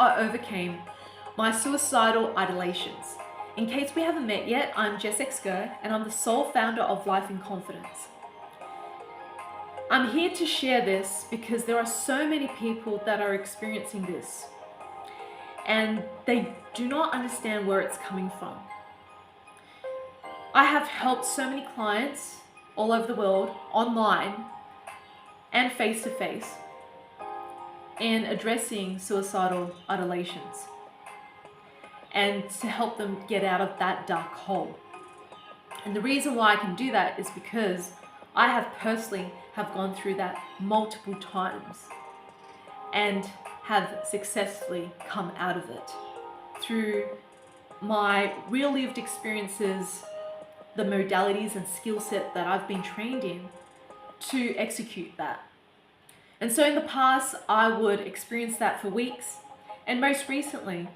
I overcame my suicidal ideations. In case we haven't met yet, I'm Jess and I'm the sole founder of Life in Confidence. I'm here to share this because there are so many people that are experiencing this and they do not understand where it's coming from. I have helped so many clients all over the world, online and face-to-face, in addressing suicidal ideations and to help them get out of that dark hole. And the reason why I can do that is because I have personally gone through that multiple times and have successfully come out of it through my real lived experiences, the modalities and skill set that I've been trained in to execute that. And so in the past, I would experience that for weeks, and most recently,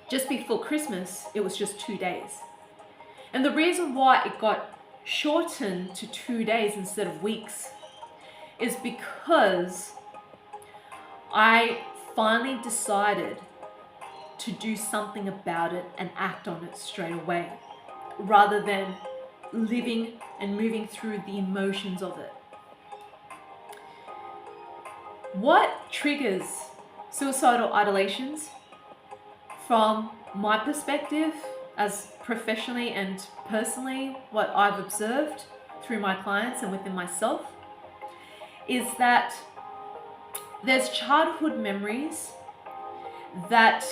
just before Christmas, it was just 2 days. And the reason why it got shortened to 2 days instead of weeks is because I finally decided to do something about it and act on it straight away, rather than living and moving through the emotions of it. What triggers suicidal ideations from my perspective, as professionally and personally, what I've observed through my clients and within myself, is that there's childhood memories that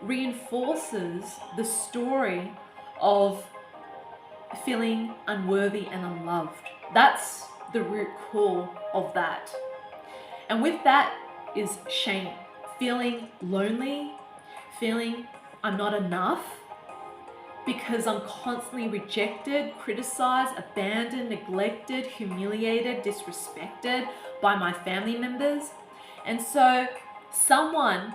reinforces the story of feeling unworthy and unloved. That's the root core of that. And with that is shame, feeling lonely, feeling I'm not enough because I'm constantly rejected, criticized, abandoned, neglected, humiliated, disrespected by my family members. And so someone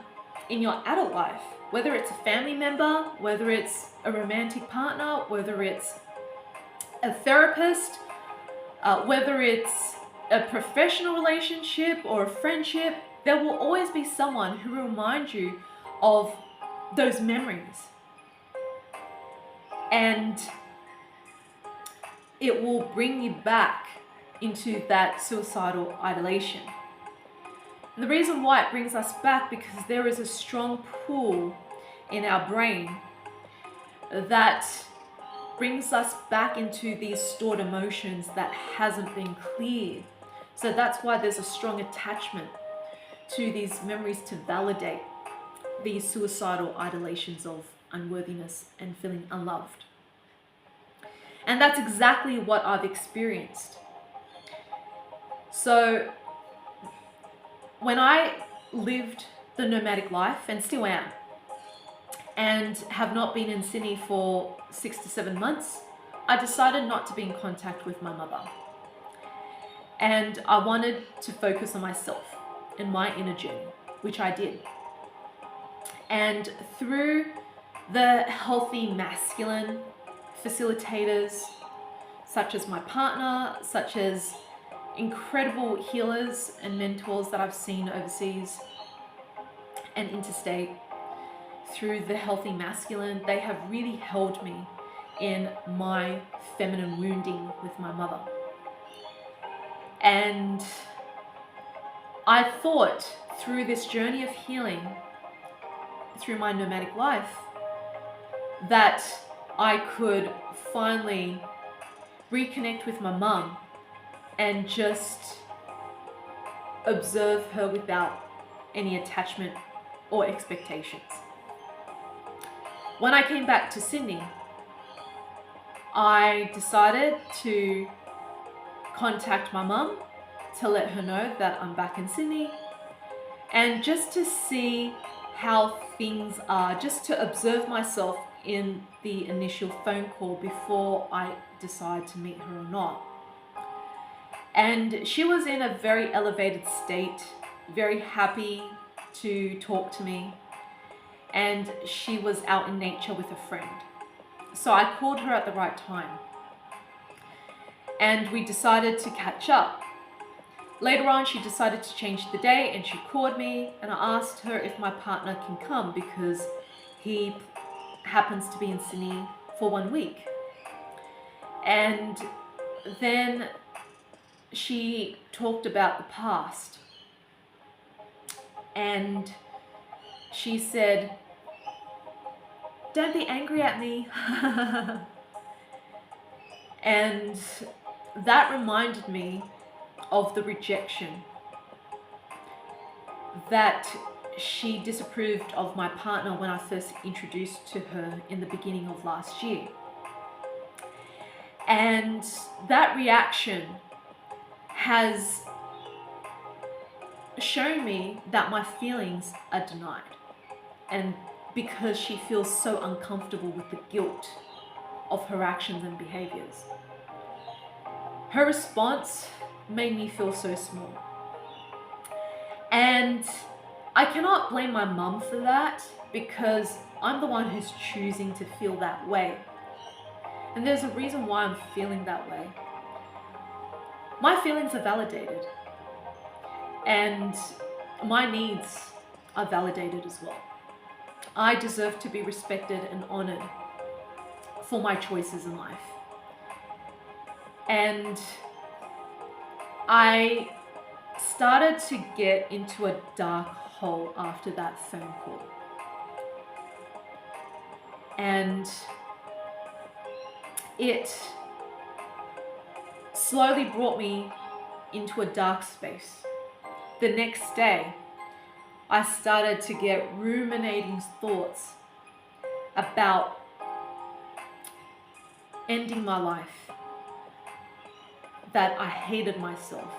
in your adult life, whether it's a family member, whether it's a romantic partner, whether it's a therapist, whether it's a professional relationship or a friendship, there will always be someone who will remind you of those memories. And it will bring you back into that suicidal ideation. And the reason why it brings us back, because there is a strong pull in our brain that brings us back into these stored emotions that hasn't been cleared. So that's why there's a strong attachment to these memories to validate these suicidal ideations of unworthiness and feeling unloved. And that's exactly what I've experienced. So when I lived the nomadic life, and still am, and have not been in Sydney for 6 to 7 months, I decided not to be in contact with my mother. And I wanted to focus on myself and my inner journey, which I did. And through the healthy masculine facilitators, such as my partner, such as incredible healers and mentors that I've seen overseas and interstate, through the healthy masculine, they have really held me in my feminine wounding with my mother. And I thought through this journey of healing, through my nomadic life, that I could finally reconnect with my mum and just observe her without any attachment or expectations. When I came back to Sydney, I decided to contact my mum to let her know that I'm back in Sydney, and just to see how things are, just to observe myself in the initial phone call before I decide to meet her or not. And she was in a very elevated state, very happy to talk to me, and she was out in nature with a friend. So I called her at the right time, and we decided to catch up. Later on, she decided to change the day and she called me, and I asked her if my partner can come because he happens to be in Sydney for 1 week. And then she talked about the past, and she said, "Don't be angry at me." And that reminded me of the rejection that she disapproved of my partner when I first introduced to her in the beginning of last year. And that reaction has shown me that my feelings are denied. And because she feels so uncomfortable with the guilt of her actions and behaviors. Her response made me feel so small. And I cannot blame my mum for that because I'm the one who's choosing to feel that way. And there's a reason why I'm feeling that way. My feelings are validated. And my needs are validated as well. I deserve to be respected and honored for my choices in life. And I started to get into a dark hole after that phone call. And it slowly brought me into a dark space. The next day, I started to get ruminating thoughts about ending my life, that I hated myself,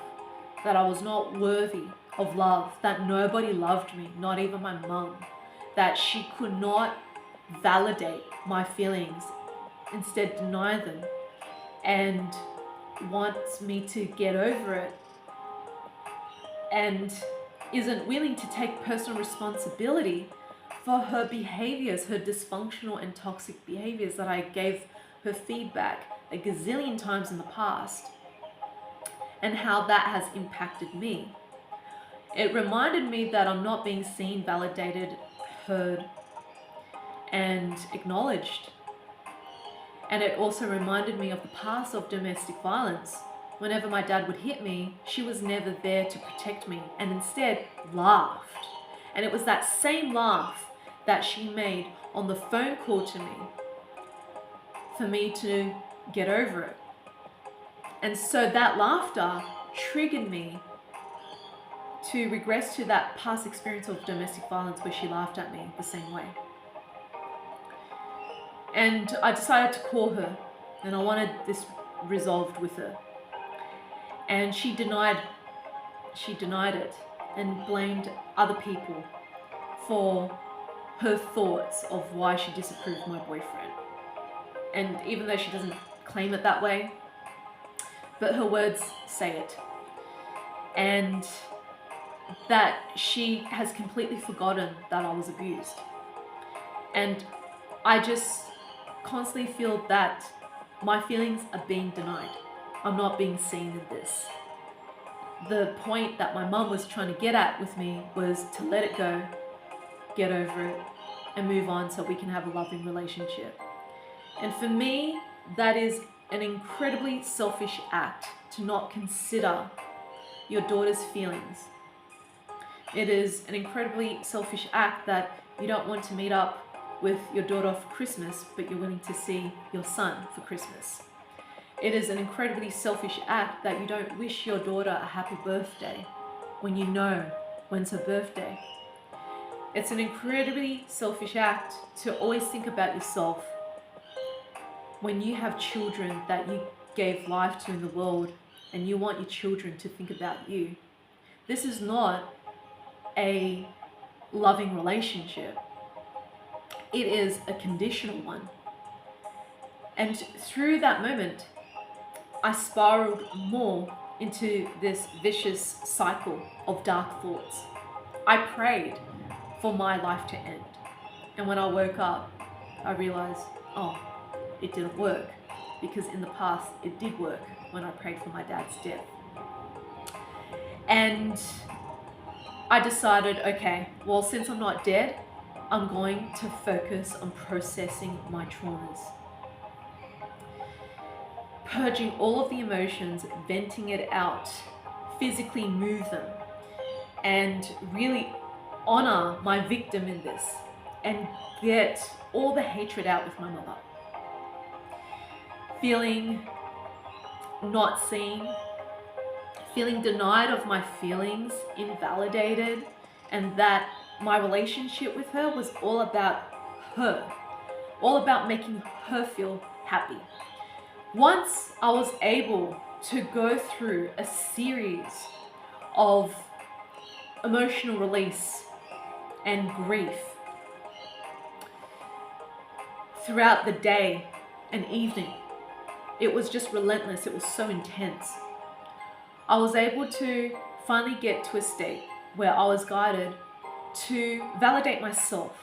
that I was not worthy of love, that nobody loved me, not even my mum, that she could not validate my feelings, instead deny them, and wants me to get over it, and isn't willing to take personal responsibility for her behaviors, her dysfunctional and toxic behaviors that I gave her feedback a gazillion times in the past, and how that has impacted me. It reminded me that I'm not being seen, validated, heard, and acknowledged. And it also reminded me of the past of domestic violence. Whenever my dad would hit me, she was never there to protect me and instead laughed. And it was that same laugh that she made on the phone call to me for me to get over it. And so that laughter triggered me to regress to that past experience of domestic violence where she laughed at me the same way. And I decided to call her, and I wanted this resolved with her. And she denied it and blamed other people for her thoughts of why she disapproved of my boyfriend. And even though she doesn't claim it that way, but her words say it. And that she has completely forgotten that I was abused. And I just constantly feel that my feelings are being denied. I'm not being seen in this. The point that my mum was trying to get at with me was to let it go, get over it, and move on so we can have a loving relationship. And for me, that is an incredibly selfish act to not consider your daughter's feelings. It is an incredibly selfish act that you don't want to meet up with your daughter for Christmas, but you're willing to see your son for Christmas. It is an incredibly selfish act that you don't wish your daughter a happy birthday when you know when's her birthday. It's an incredibly selfish act to always think about yourself when you have children that you gave life to in the world and you want your children to think about you. This is not a loving relationship. It is a conditional one. And through that moment, I spiraled more into this vicious cycle of dark thoughts. I prayed for my life to end. And when I woke up, I realized, oh, it didn't work. Because in the past, it did work when I prayed for my dad's death. And I decided, okay, well, since I'm not dead, I'm going to focus on processing my traumas. Purging all of the emotions, venting it out, physically move them, and really honor my victim in this and get all the hatred out with my mother. Feeling not seen, feeling denied of my feelings, invalidated, and that my relationship with her was all about her, all about making her feel happy. Once I was able to go through a series of emotional release and grief throughout the day and evening, it was just relentless. It was so intense. I was able to finally get to a state where I was guided to validate myself,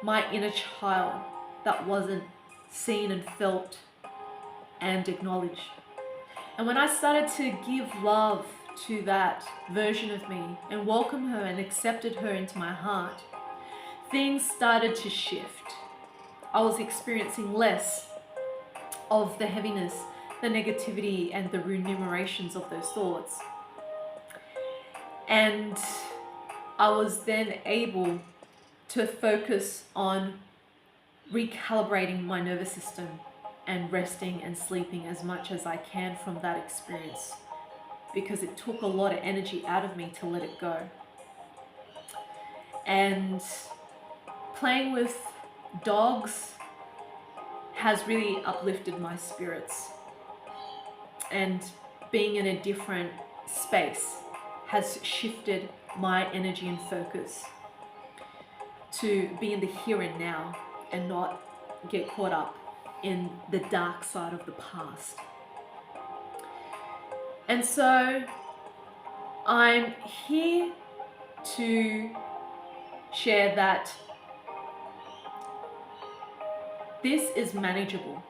my inner child that wasn't seen and felt and acknowledged. And when I started to give love to that version of me and welcome her and accepted her into my heart, things started to shift. I was experiencing less of the heaviness, the negativity, and the reverberations of those thoughts. And I was then able to focus on recalibrating my nervous system and resting and sleeping as much as I can from that experience, because it took a lot of energy out of me to let it go. And playing with dogs has really uplifted my spirits, and being in a different space has shifted my energy and focus to be in the here and now and not get caught up in the dark side of the past. And so I'm here to share that this is manageable,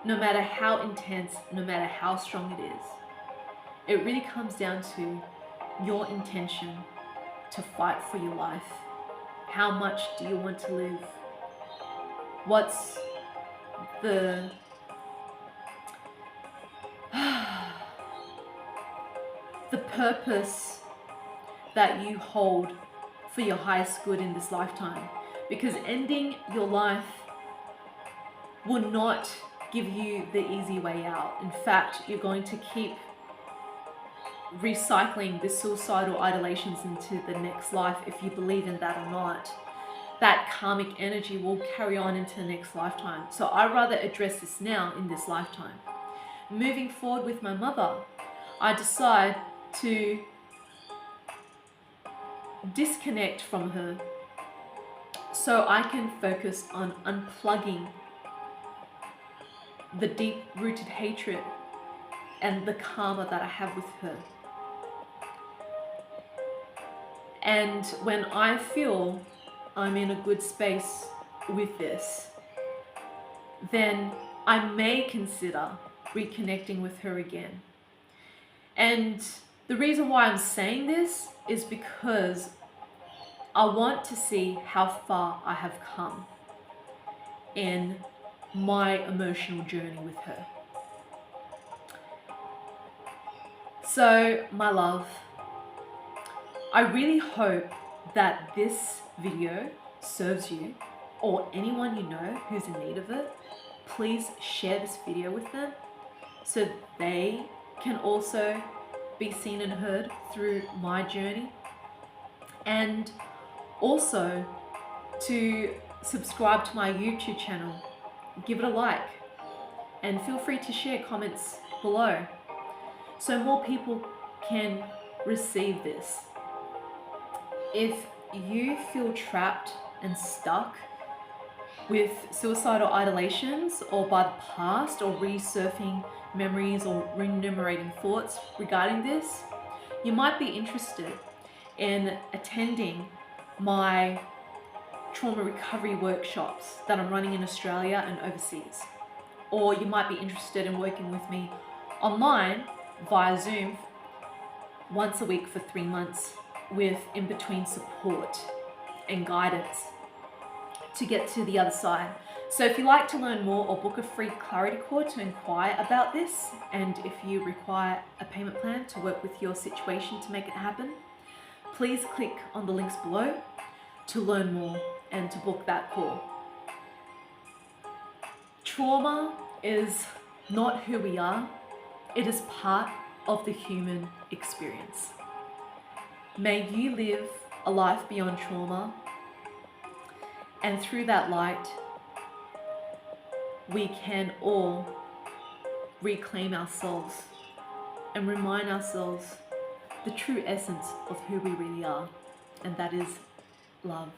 no matter how intense, no matter how strong it is. It really comes down to your intention to fight for your life. How much do you want to live? What's the purpose that you hold for your highest good in this lifetime? Because ending your life will not give you the easy way out. In fact, you're going to keep recycling the suicidal ideations into the next life, if you believe in that or not. That karmic energy will carry on into the next lifetime. So I'd rather address this now in this lifetime. Moving forward with my mother, I decide to disconnect from her so I can focus on unplugging the deep-rooted hatred and the karma that I have with her. And when I feel I'm in a good space with this, then I may consider reconnecting with her again. And the reason why I'm saying this is because I want to see how far I have come in my emotional journey with her. So, my love, I really hope that this video serves you or anyone you know who's in need of it. Please share this video with them so they can also be seen and heard through my journey. And also to subscribe to my YouTube channel, give it a like, and feel free to share comments below so more people can receive this. If you feel trapped and stuck with suicidal ideations or by the past, or resurfing memories or re-enumerating thoughts regarding this, you might be interested in attending my trauma recovery workshops that I'm running in Australia and overseas. Or you might be interested in working with me online via Zoom once a week for 3 months with in-between support and guidance to get to the other side. So if you'd like to learn more or book a free clarity call to inquire about this, and if you require a payment plan to work with your situation to make it happen, please click on the links below to learn more and to book that call. Trauma is not who we are. It is part of the human experience. May you live a life beyond trauma, and through that light, we can all reclaim ourselves and remind ourselves the true essence of who we really are, and that is love.